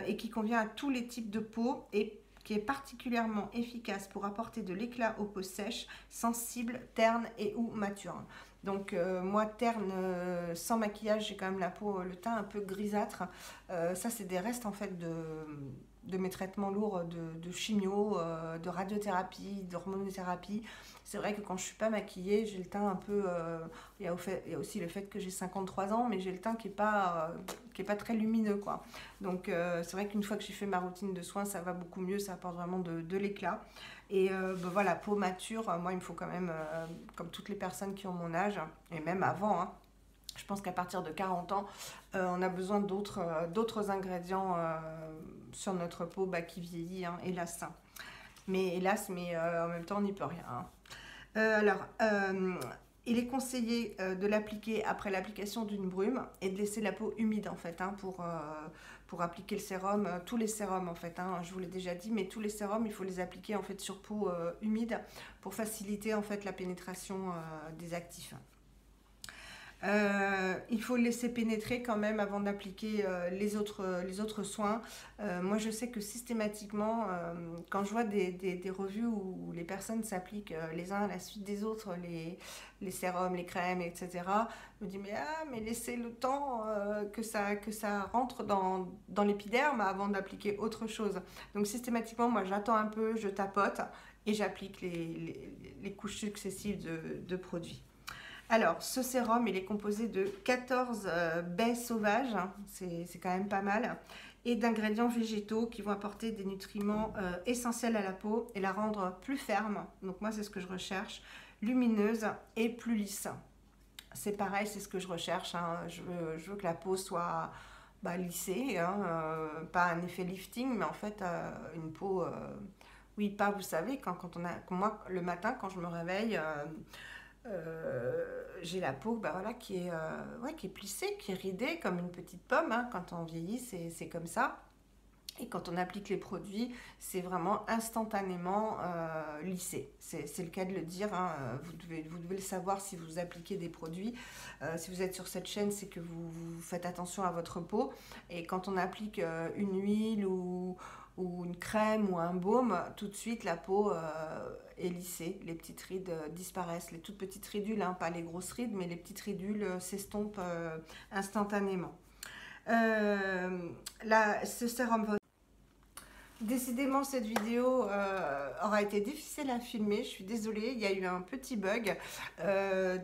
et qui convient à tous les types de peau et qui est particulièrement efficace pour apporter de l'éclat aux peaux sèches, sensibles, ternes et ou matures. Donc moi terne sans maquillage, j'ai quand même le teint un peu grisâtre. Ça c'est des restes en fait de mes traitements lourds de chimio, de radiothérapie, d'hormonothérapie. C'est vrai que quand je suis pas maquillée, j'ai le teint un peu... il y a aussi le fait que j'ai 53 ans, mais j'ai le teint qui est pas très lumineux, quoi. Donc c'est vrai qu'une fois que j'ai fait ma routine de soins, ça va beaucoup mieux, ça apporte vraiment de l'éclat. Et voilà, peau mature, moi il me faut quand même, comme toutes les personnes qui ont mon âge, et même avant, hein, je pense qu'à partir de 40 ans, on a besoin d'autres ingrédients sur notre peau qui vieillit, hein, hélas. Mais en même temps, on n'y peut rien. Hein. Il est conseillé de l'appliquer après l'application d'une brume et de laisser la peau humide en fait, hein, pour appliquer le sérum, tous les sérums en fait, hein, je vous l'ai déjà dit, mais tous les sérums il faut les appliquer en fait sur peau humide pour faciliter en fait la pénétration des actifs. Il faut le laisser pénétrer quand même avant d'appliquer les autres soins. Moi, je sais que systématiquement, quand je vois des revues où les personnes s'appliquent les uns à la suite des autres, les sérums, les crèmes, etc., je me dis, mais laissez le temps que ça rentre dans l'épiderme avant d'appliquer autre chose. Donc, systématiquement, moi, j'attends un peu, je tapote et j'applique les couches successives de produits. Alors, ce sérum, il est composé de 14 baies sauvages, hein, c'est quand même pas mal, et d'ingrédients végétaux qui vont apporter des nutriments essentiels à la peau et la rendre plus ferme. Donc moi, c'est ce que je recherche, lumineuse et plus lisse. C'est pareil, c'est ce que je recherche, hein. Je veux que la peau soit lissée, hein, pas un effet lifting, mais en fait une peau, oui, pas, vous savez, moi, le matin, quand je me réveille, j'ai la peau voilà, qui est plissée, qui est ridée comme une petite pomme, hein. Quand on vieillit, c'est comme ça. Et quand on applique les produits, c'est vraiment instantanément lissé. C'est le cas de le dire, hein. Vous devez le savoir si vous appliquez des produits. Si vous êtes sur cette chaîne, c'est que vous faites attention à votre peau. Et quand on applique une huile ou une crème ou un baume, tout de suite la peau est lissée, les petites rides disparaissent, les toutes petites ridules, hein, pas les grosses rides, mais les petites ridules s'estompent instantanément. Ce sérum va... Décidément, cette vidéo aura été difficile à filmer, je suis désolée, il y a eu un petit bug.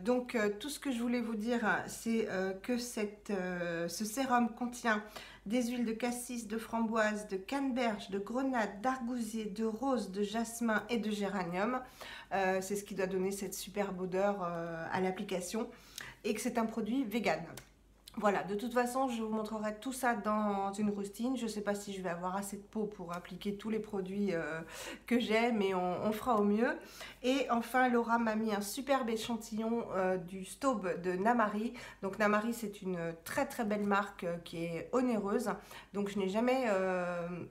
Donc, tout ce que je voulais vous dire, c'est que ce sérum contient des huiles de cassis, de framboise, de canneberge, de grenade, d'argousier, de rose, de jasmin et de géranium. C'est ce qui doit donner cette superbe odeur à l'application et que c'est un produit vegan. Voilà, de toute façon, je vous montrerai tout ça dans une routine. Je ne sais pas si je vais avoir assez de peau pour appliquer tous les produits que j'ai, mais on fera au mieux. Et enfin, Laura m'a mis un superbe échantillon du Staub de Namari. Donc Namari, c'est une très très belle marque qui est onéreuse. Donc je n'ai jamais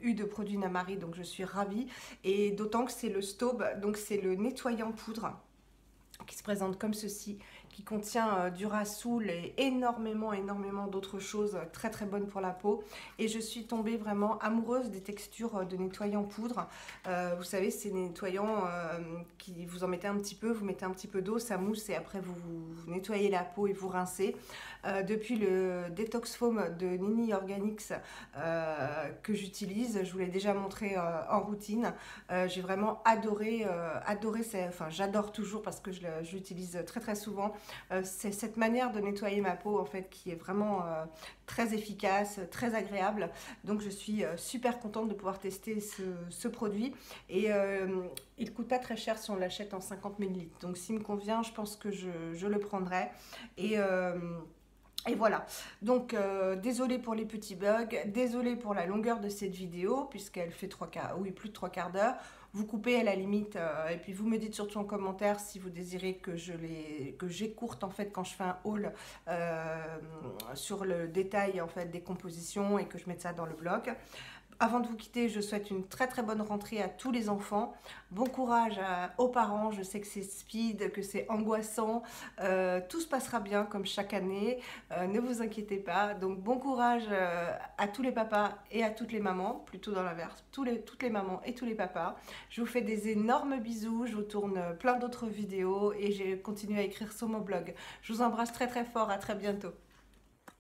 eu de produit Namari, donc je suis ravie. Et d'autant que c'est le Staub, donc c'est le nettoyant poudre qui se présente comme ceci, qui contient du rassoul et énormément d'autres choses très très bonnes pour la peau. Et je suis tombée vraiment amoureuse des textures de nettoyants poudre. Vous savez, ces nettoyants qui vous en mettez un petit peu, vous mettez un petit peu d'eau, ça mousse et après vous nettoyez la peau et vous rincez. Depuis le Detox Foam de Nini Organics que j'utilise, je vous l'ai déjà montré en routine, j'ai vraiment adoré, enfin j'adore toujours parce que je l'utilise très très souvent. C'est cette manière de nettoyer ma peau en fait qui est vraiment très efficace, très agréable. Donc je suis super contente de pouvoir tester ce produit et il coûte pas très cher si on l'achète en 50 ml. Donc s'il me convient, je pense que je le prendrai et voilà, donc désolée pour les petits bugs, désolée pour la longueur de cette vidéo puisqu'elle fait plus de 3/4 d'heure. Vous coupez à la limite et puis vous me dites surtout en commentaire si vous désirez que j'écourte en fait quand je fais un haul sur le détail en fait des compositions et que je mette ça dans le blog. Avant de vous quitter, je souhaite une très très bonne rentrée à tous les enfants. Bon courage aux parents, je sais que c'est speed, que c'est angoissant. Tout se passera bien comme chaque année, ne vous inquiétez pas. Donc bon courage à tous les papas et à toutes les mamans, plutôt dans l'inverse, toutes les mamans et tous les papas. Je vous fais des énormes bisous, je vous tourne plein d'autres vidéos et j'ai continué à écrire sur mon blog. Je vous embrasse très très fort, à très bientôt.